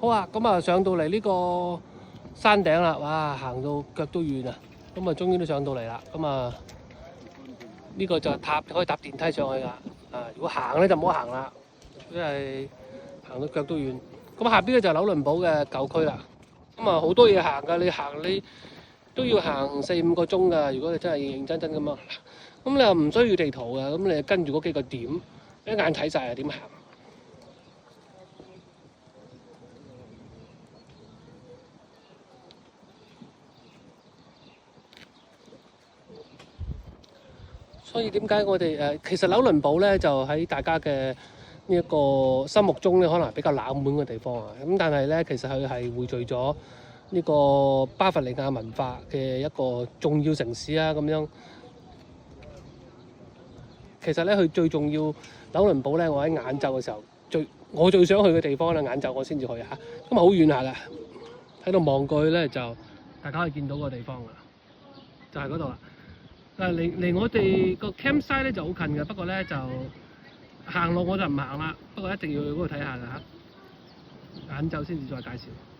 好啊，咁啊上到嚟呢個山頂啦，哇，行到腳都軟啊！咁啊，終於都上到嚟啦。咁啊，呢個就係可以搭電梯上去㗎。啊，如果行咧就唔好行啦，因為行到腳都軟。咁下邊咧就係紐倫堡嘅舊區啦。咁啊，好多嘢行㗎，你都要行4-5個鐘㗎。如果你真係認認真真咁樣，咁你又唔需要地圖㗎，咁你跟住嗰幾個點，一眼睇晒係點行。所以點解我哋其實紐倫堡咧就喺大家嘅呢一個心目中咧，可能係比較冷門嘅地方啊。咁但係咧，其實佢係匯聚咗呢個巴伐利亞文化嘅一個重要城市啊。咁樣其實咧，佢最重要紐倫堡咧，我喺晏晝嘅時候我最想去嘅地方啦，晏晝我先至去嚇。咁啊好遠下㗎，喺度望過去咧就大家可以見到個地方㗎，就係嗰度啦。離我哋個 campsite 咧就好近嘅，不過咧就行路我就唔行啦。不過一定要去嗰度睇下㗎嚇，晏晝先至再介紹。